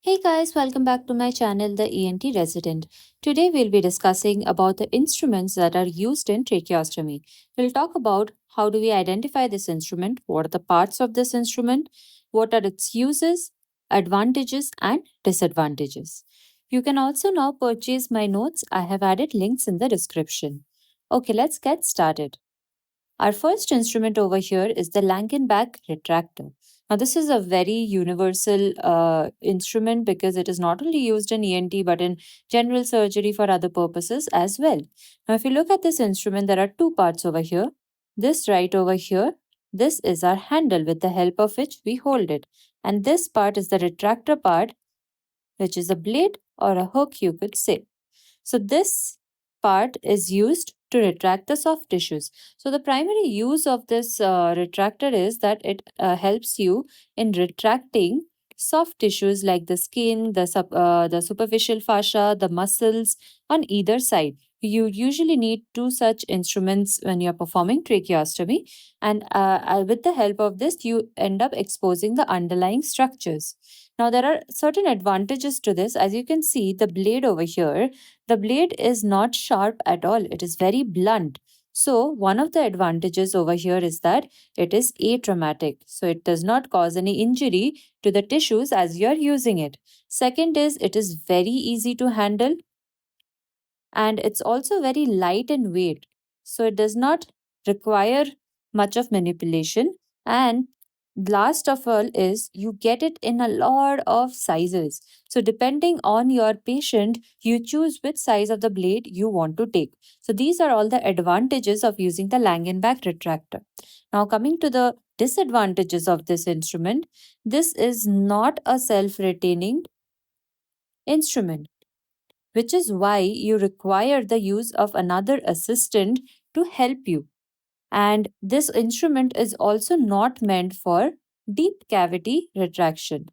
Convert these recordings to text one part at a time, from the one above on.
Hey guys, welcome back to my channel, The ENT Resident. Today we'll be discussing about the instruments that are used in tracheostomy. We'll talk about how do we identify this instrument, what are the parts of this instrument, what are its uses, advantages and disadvantages. You can also now purchase my notes. I have added links in the description. Okay, let's get started. Our first instrument over here is the Langenbeck Retractor. Now, this is a very universal instrument because it is not only used in ENT but in general surgery for other purposes as well. Now, if you look at this instrument, there are two parts over here. This right over here, this is our handle with the help of which we hold it. And this part is the retractor part, which is a blade or a hook, you could say. So this part is used to retract the soft tissues. So the primary use of this retractor is that it helps you in retracting soft tissues like the skin, the superficial fascia, the muscles on either side. You usually need two such instruments when you're performing tracheostomy, and with the help of this, you end up exposing the underlying structures. Now, there are certain advantages to this. As you can see, the blade over here, the blade is not sharp at all, it is very blunt. So, one of the advantages over here is that it is atraumatic. So, it does not cause any injury to the tissues as you are using it. Second is it is very easy to handle and it's also very light in weight. So, it does not require much of manipulation. And last of all is you get it in a lot of sizes. So depending on your patient, you choose which size of the blade you want to take. So these are all the advantages of using the Langenbeck retractor. Now coming to the disadvantages of this instrument, this is not a self-retaining instrument, which is why you require the use of another assistant to help you. And this instrument is also not meant for deep cavity retraction.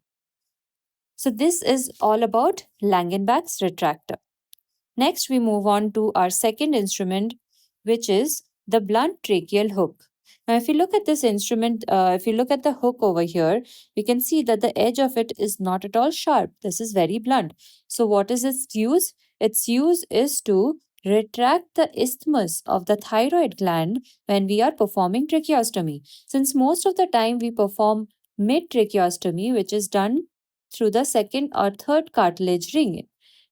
So, this is all about Langenbeck's retractor. Next, we move on to our second instrument, which is the blunt tracheal hook. Now, if you look at this instrument, if you look at the hook over here, we can see that the edge of it is not at all sharp. This is very blunt. So, what is its use? Its use is to retract the isthmus of the thyroid gland when we are performing tracheostomy. Since most of the time we perform mid tracheostomy, which is done through the second or third cartilage ring,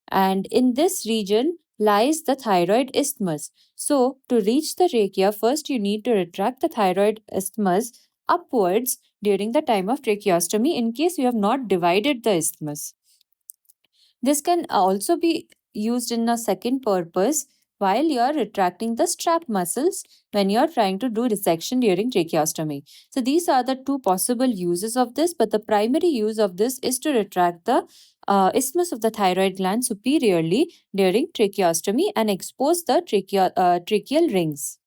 and in this region lies the thyroid isthmus. So, to reach the trachea, first you need to retract the thyroid isthmus upwards during the time of tracheostomy in case you have not divided the isthmus. This can also be used in a second purpose while you are retracting the strap muscles when you are trying to do resection during tracheostomy. So these are the two possible uses of this, but the primary use of this is to retract the isthmus of the thyroid gland superiorly during tracheostomy and expose the tracheal rings.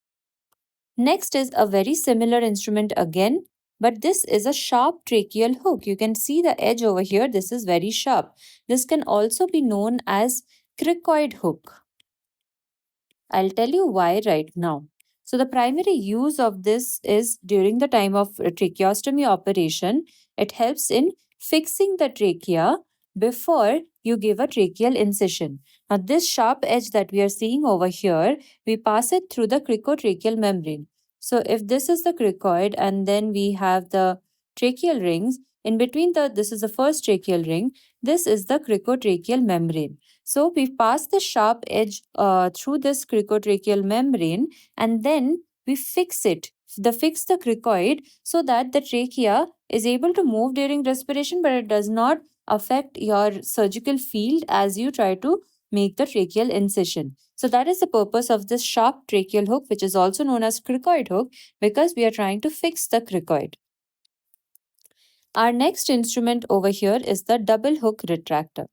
Next is a very similar instrument again, but this is a sharp tracheal hook. You can see the edge over here. This is very sharp. This can also be known as cricoid hook. I'll tell you why right now. So the primary use of this is during the time of tracheostomy operation. It helps in fixing the trachea before you give a tracheal incision. Now this sharp edge that we are seeing over here, we pass it through the cricotracheal membrane. So if this is the cricoid and then we have the tracheal rings, in between this is the first tracheal ring, this is the cricotracheal membrane. So we pass the sharp edge through this cricotracheal membrane and then we fix it. Fix the cricoid so that the trachea is able to move during respiration, but it does not affect your surgical field as you try to make the tracheal incision. So that is the purpose of this sharp tracheal hook, which is also known as cricoid hook, because we are trying to fix the cricoid. Our next instrument over here is the double hook retractor.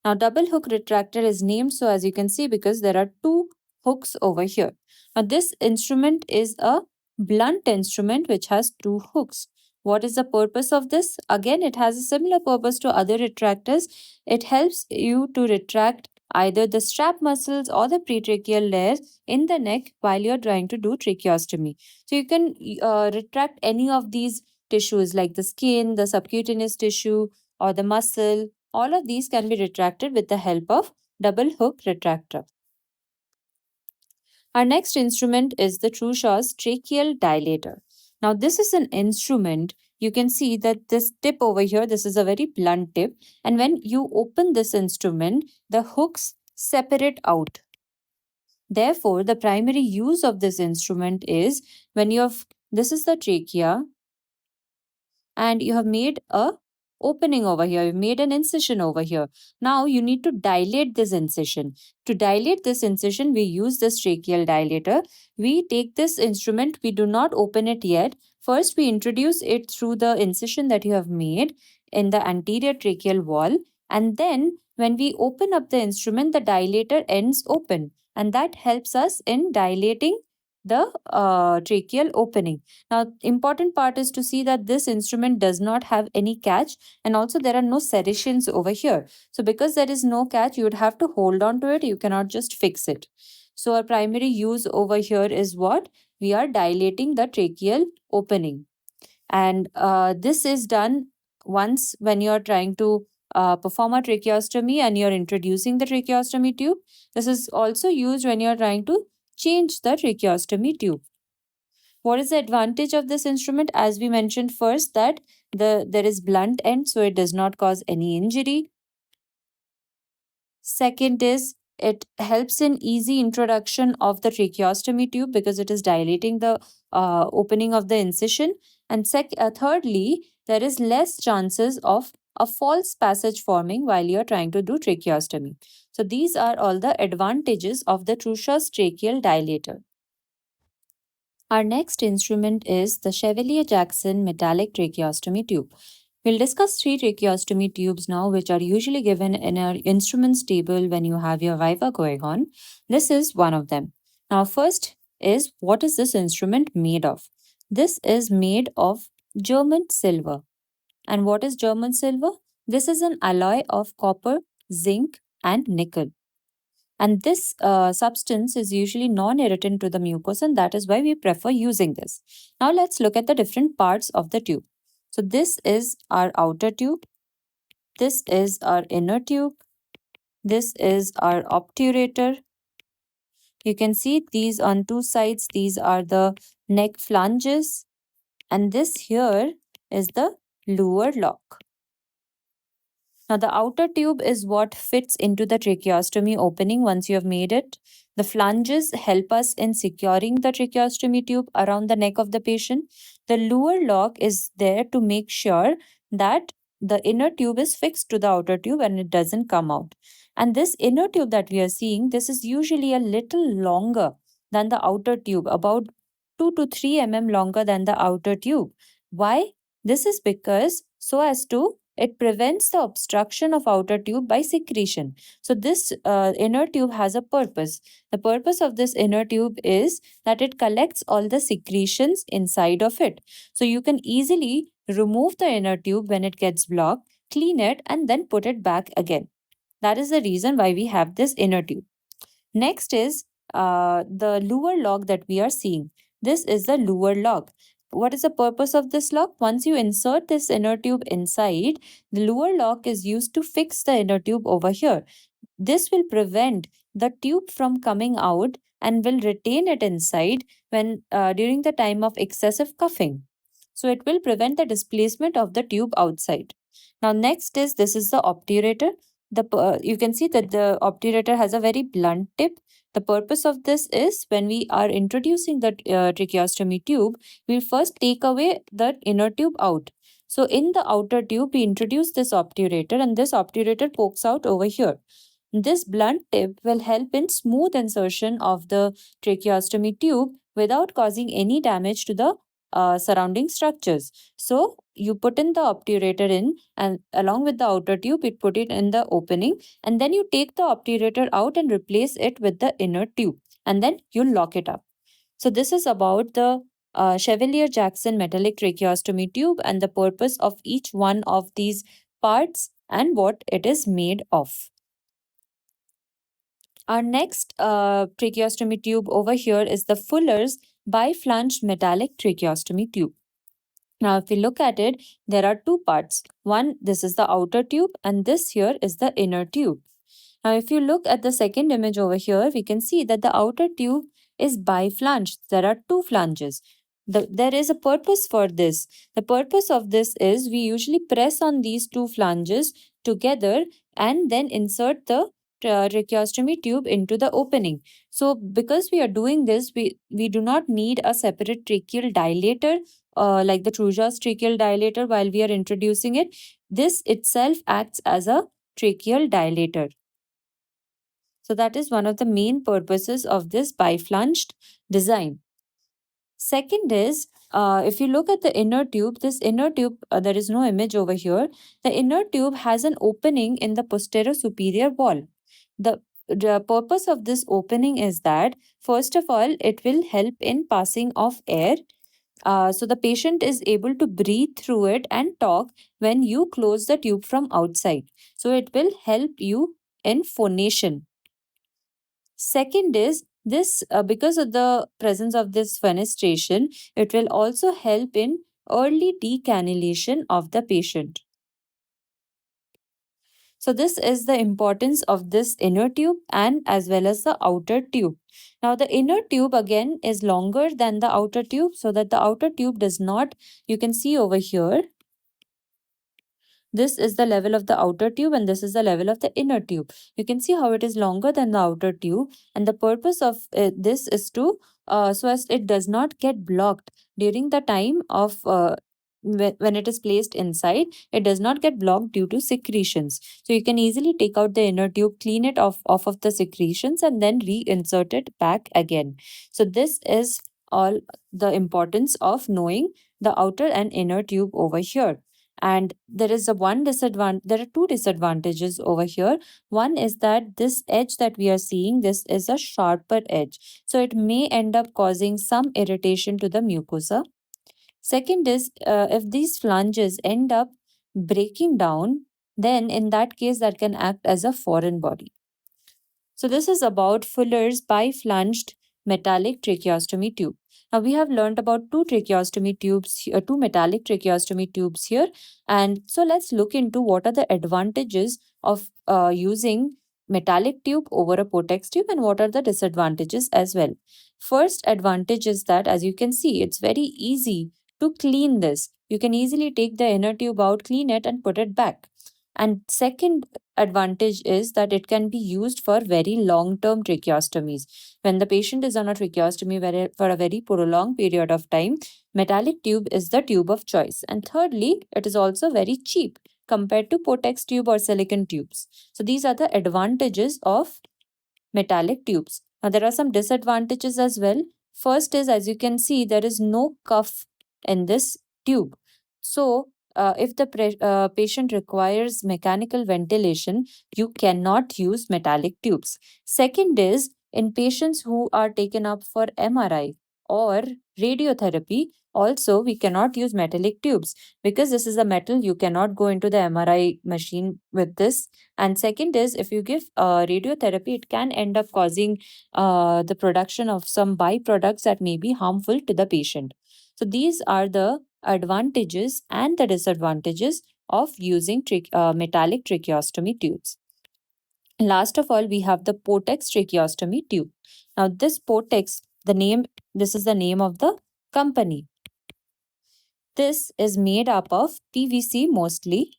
Now, double hook retractor is named so as you can see because there are two hooks over here. Now, this instrument is a blunt instrument which has two hooks. What is the purpose of this? Again, it has a similar purpose to other retractors. It helps you to retract either the strap muscles or the pretracheal layers in the neck while you're trying to do tracheostomy. So you can retract any of these tissues like the skin, the subcutaneous tissue, or the muscle, All of these can be retracted with the help of double hook retractor. Our next instrument is the Trossau's tracheal dilator. Now, this is an instrument. You can see that this tip over here, this is a very blunt tip. And when you open this instrument, the hooks separate out. Therefore, the primary use of this instrument is when you have, this is the trachea, and you have made a opening over here, you've made an incision over here. Now you need to dilate this incision. To dilate this incision, we use this tracheal dilator. We take this instrument, we do not open it yet. First, we introduce it through the incision that you have made in the anterior tracheal wall, and then when we open up the instrument, the dilator ends open, and that helps us in dilating the tracheal opening. Now, important part is to see that this instrument does not have any catch, and also there are no serrations over here. So because there is no catch, you would have to hold on to it. You cannot just fix it. So our primary use over here is what? We are dilating the tracheal opening. And this is done once when you are trying to perform a tracheostomy and you're introducing the tracheostomy tube. This is also used when you're trying to change the tracheostomy tube. What is the advantage of this instrument? As we mentioned first, that there is blunt end, so it does not cause any injury. Second is it helps in easy introduction of the tracheostomy tube because it is dilating the opening of the incision. And thirdly, there is less chances of a false passage forming while you are trying to do tracheostomy. So these are all the advantages of the Trossau's tracheal dilator. Our next instrument is the Chevalier Jackson metallic tracheostomy tube. We'll discuss three tracheostomy tubes now, which are usually given in our instruments table when you have your Viva going on. This is one of them. Now, first is what is this instrument made of? This is made of German silver. And what is German silver? This is an alloy of copper, zinc, and nickel. And this substance is usually non-irritant to the mucosa, and that is why we prefer using this. Now let's look at the different parts of the tube. So this is our outer tube. This is our inner tube. This is our obturator. You can see these on two sides. These are the neck flanges. And this here is the lower lock. Now, the outer tube is what fits into the tracheostomy opening once you have made it. The flanges help us in securing the tracheostomy tube around the neck of the patient. The lower lock is there to make sure that the inner tube is fixed to the outer tube and it doesn't come out. And this inner tube that we are seeing, this is usually a little longer than the outer tube, about 2 to 3 mm longer than the outer tube. Why? This is because so as to it prevents the obstruction of outer tube by secretion. So this inner tube has a purpose. The purpose of this inner tube is that it collects all the secretions inside of it. So you can easily remove the inner tube when it gets blocked, clean it, and then put it back again. That is the reason why we have this inner tube. Next is the lower lock that we are seeing. This is the lower lock. What is the purpose of this lock? Once you insert this inner tube inside, the lower lock is used to fix the inner tube over here. This will prevent the tube from coming out and will retain it inside when during the time of excessive coughing. So it will prevent the displacement of the tube outside. Now next is this is the obturator. You can see that the obturator has a very blunt tip. The purpose of this is when we are introducing the tracheostomy tube, we first take away the inner tube out. So in the outer tube, we introduce this obturator and this obturator pokes out over here. This blunt tip will help in smooth insertion of the tracheostomy tube without causing any damage to the surrounding structures. So you put in the obturator in and along with the outer tube, it put it in the opening and then you take the obturator out and replace it with the inner tube and then you lock it up. So this is about the Chevalier Jackson metallic tracheostomy tube and the purpose of each one of these parts and what it is made of. Our next tracheostomy tube over here is the Fuller's Biflanged metallic tracheostomy tube. Now, if we look at it, there are two parts. One, this is the outer tube, and this here is the inner tube. Now, if you look at the second image over here, we can see that the outer tube is biflanged. There are two flanges. There is a purpose for this. The purpose of this is we usually press on these two flanges together and then insert the tracheostomy tube into the opening. So, because we are doing this, we do not need a separate tracheal dilator like the Trosseau's tracheal dilator while we are introducing it. This itself acts as a tracheal dilator. So that is one of the main purposes of this biflanged design. Second is, if you look at the inner tube, this inner tube, there is no image over here. The inner tube has an opening in the posterior superior wall. The purpose of this opening is that, first of all, it will help in passing of air. So the patient is able to breathe through it and talk when you close the tube from outside. So it will help you in phonation. Second is this because of the presence of this fenestration, it will also help in early decannulation of the patient. So this is the importance of this inner tube and as well as the outer tube. Now the inner tube again is longer than the outer tube so that the outer tube does not, you can see over here, this is the level of the outer tube and this is the level of the inner tube. You can see how it is longer than the outer tube, and the purpose of this is to so as it does not get blocked during the time of when it is placed inside. It does not get blocked due to secretions. So you can easily take out the inner tube, clean it off of the secretions, and then reinsert it back again. So this is all the importance of knowing the outer and inner tube over here. And there is a one disadvantage, there are two disadvantages over here. One is that this edge that we are seeing, this is a sharper edge, so it may end up causing some irritation to the mucosa. Second is, if these flanges end up breaking down, then in that case that can act as a foreign body. So this is about Fuller's biflanged metallic tracheostomy tube. Now we have learned about two tracheostomy tubes, two metallic tracheostomy tubes here. And so let's look into what are the advantages of using metallic tube over a Portex tube and what are the disadvantages as well. First advantage is that, as you can see, it's very easy to clean this. You can easily take the inner tube out, clean it and put it back. And second advantage is that it can be used for very long-term tracheostomies. When the patient is on a tracheostomy for a very prolonged period of time, metallic tube is the tube of choice. And thirdly, it is also very cheap compared to Portex tube or silicone tubes. So these are the advantages of metallic tubes. Now there are some disadvantages as well. First is, as you can see, there is no cuff in this tube. So if the patient requires mechanical ventilation, you cannot use metallic tubes. Second is, in patients who are taken up for MRI or radiotherapy, also we cannot use metallic tubes because this is a metal. You cannot go into the MRI machine with this. And second is, if you give radiotherapy, it can end up causing the production of some byproducts that may be harmful to the patient. So these are the advantages and the disadvantages of using metallic tracheostomy tubes. Last of all, we have the Portex tracheostomy tube. Now this Portex, this is the name of the company. This is made up of PVC mostly,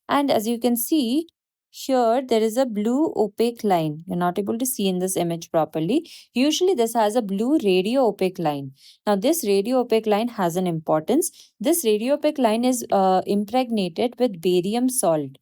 and as you can see here, there is a blue opaque line. You're not able to see in this image properly. Usually this has a blue radio opaque line. Now this radio opaque line has an importance. This radio opaque line is impregnated with barium salt,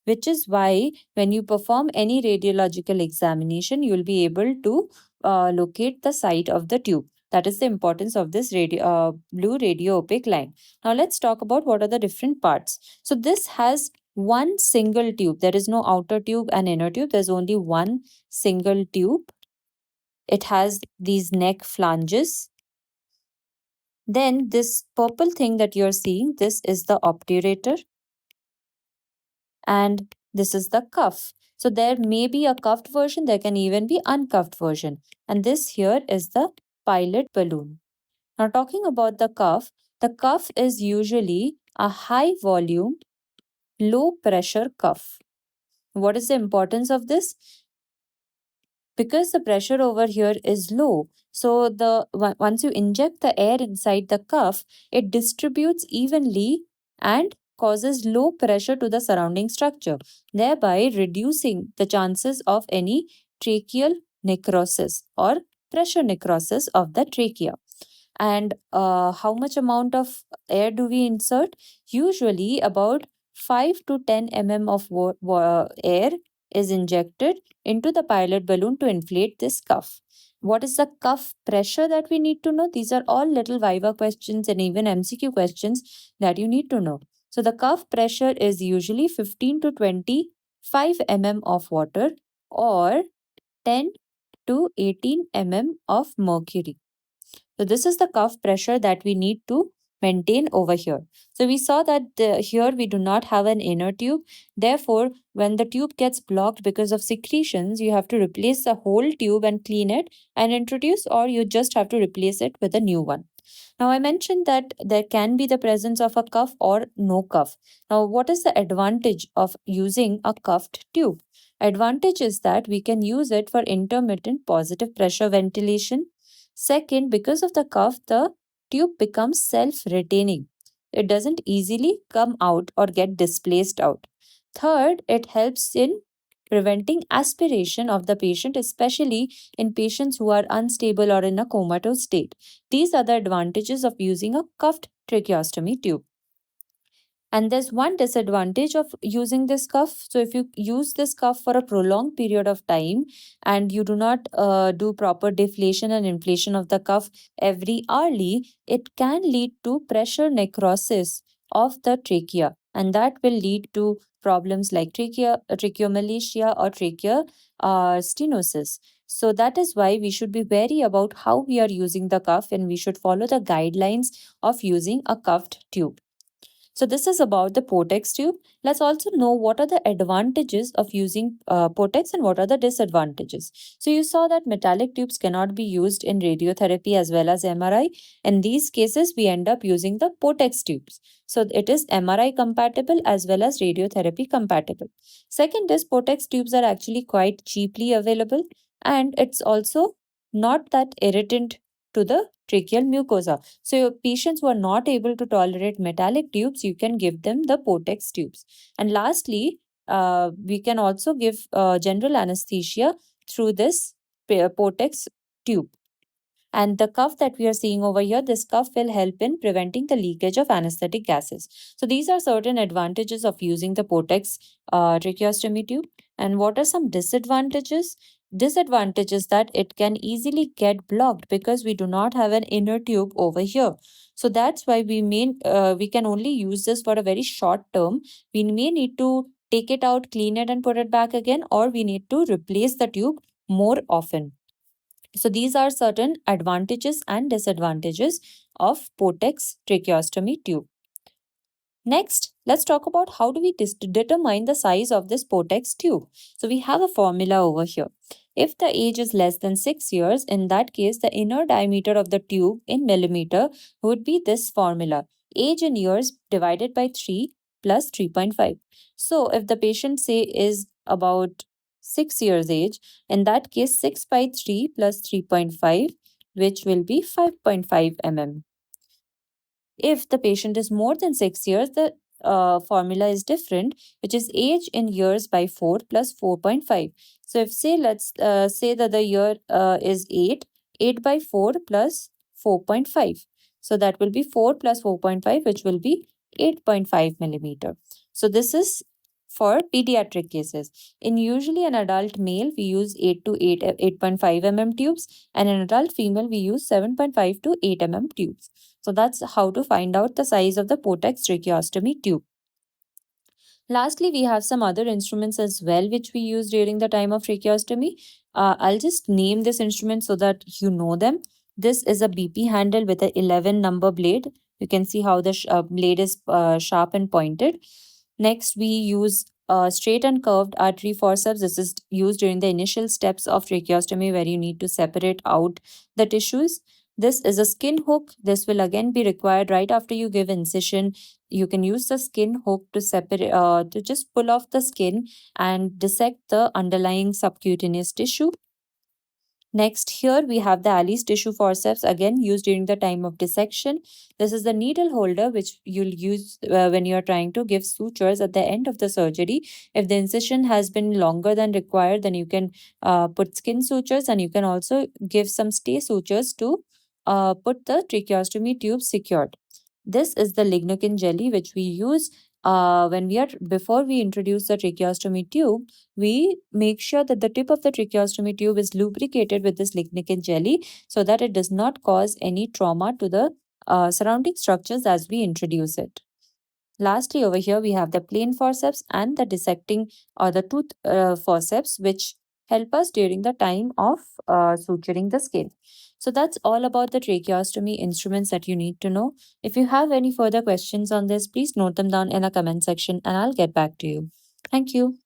which is why when you perform any radiological examination, you will be able to locate the site of the tube. That is the importance of this blue radio opaque line. Now let's talk about what are the different parts. So this has one single tube. There is no outer tube and inner tube. There's only one single tube. It has these neck flanges. Then this purple thing that you're seeing, this is the obturator. And this is the cuff. So there may be a cuffed version, there can even be uncuffed version. And this here is the pilot balloon. Now talking about the cuff, The cuff is usually a high volume, low pressure cuff. What is the importance of this? Because the pressure over here is low, so once you inject the air inside the cuff, it distributes evenly and causes low pressure to the surrounding structure, thereby reducing the chances of any tracheal necrosis or pressure necrosis of the trachea. And how much amount of air do we insert? Usually about 5 to 10 mm of air is injected into the pilot balloon to inflate this cuff. What is the cuff pressure that we need to know? These are all little Viva questions and even MCQ questions that you need to know. So the cuff pressure is usually 15 to 25 mm of water or 10 to 18 mm of mercury. So this is the cuff pressure that we need to maintain over here. So we saw that here we do not have an inner tube. Therefore, when the tube gets blocked because of secretions, you have to replace the whole tube and clean it and introduce, or you just have to replace it with a new one. Now, I mentioned that there can be the presence of a cuff or no cuff. Now, what is the advantage of using a cuffed tube? Advantage is that we can use it for intermittent positive pressure ventilation. Second, because of the cuff, the tube becomes self-retaining. It doesn't easily come out or get displaced out. Third, it helps in preventing aspiration of the patient, especially in patients who are unstable or in a comatose state. These are the advantages of using a cuffed tracheostomy tube. And there's one disadvantage of using this cuff. So, if you use this cuff for a prolonged period of time and you do not do proper deflation and inflation of the cuff every hourly, it can lead to pressure necrosis of the trachea. And that will lead to problems like tracheomalacia or trachea stenosis. So, that is why we should be wary about how we are using the cuff and we should follow the guidelines of using a cuffed tube. So this is about the Portex tube. Let's also know what are the advantages of using Portex and what are the disadvantages. So you saw that metallic tubes cannot be used in radiotherapy as well as MRI. In these cases, we end up using the Portex tubes. So it is MRI compatible as well as radiotherapy compatible. Second is Portex tubes are actually quite cheaply available and it's also not that irritant to the tracheal mucosa. So, your patients who are not able to tolerate metallic tubes, you can give them the Portex tubes. And lastly, we can also give general anesthesia through this Portex tube. And the cuff that we are seeing over here, this cuff will help in preventing the leakage of anesthetic gases. So these are certain advantages of using the Portex tracheostomy tube. And what are some disadvantages? Disadvantage is that it can easily get blocked because we do not have an inner tube over here. So that's why we can only use this for a very short term. We may need to take it out, clean it, and put it back again, or we need to replace the tube more often. So these are certain advantages and disadvantages of Portex tracheostomy tube. Next, let's talk about how do we determine the size of this Portex tube. So we have a formula over here. If the age is less than 6 years, in that case, the inner diameter of the tube in millimeter would be this formula. Age in years divided by 3 plus 3.5. So if the patient say is about 6 years age, in that case 6 by 3 plus 3.5, which will be 5.5 mm. If the patient is more than 6 years, the formula is different, which is age in years by 4 plus 4.5. So if let's say that the year is 8, 8 by 4 plus 4.5. So that will be 4 plus 4.5, which will be 8.5 millimeter. So this is for pediatric cases. In usually an adult male, we use 8 to 8.5 mm tubes, and in adult female, we use 7.5 to 8 mm tubes. So that's how to find out the size of the Portex tracheostomy tube. Lastly, we have some other instruments as well which we use during the time of tracheostomy. I'll just name this instrument so that you know them. This is a BP handle with an 11 number blade. You can see how the blade is sharp and pointed. Next, we use straight and curved artery forceps. This is used during the initial steps of tracheostomy where you need to separate out the tissues. This is a skin hook. This will again be required right after you give incision. You can use the skin hook to separate, to just pull off the skin and dissect the underlying subcutaneous tissue. Next, here we have the Alice tissue forceps, again used during the time of dissection. This is the needle holder which you'll use when you're trying to give sutures at the end of the surgery. If the incision has been longer than required, then you can put skin sutures, and you can also give some stay sutures to put the tracheostomy tube secured. This is the lignocaine jelly which we use when we are before we introduce the tracheostomy tube. We make sure that the tip of the tracheostomy tube is lubricated with this lignocaine jelly so that it does not cause any trauma to the surrounding structures as we introduce it. Lastly, over here we have the plain forceps and the dissecting or the tooth forceps, which help us during the time of suturing the skin. So that's all about the tracheostomy instruments that you need to know. If you have any further questions on this, please note them down in the comment section and I'll get back to you. Thank you.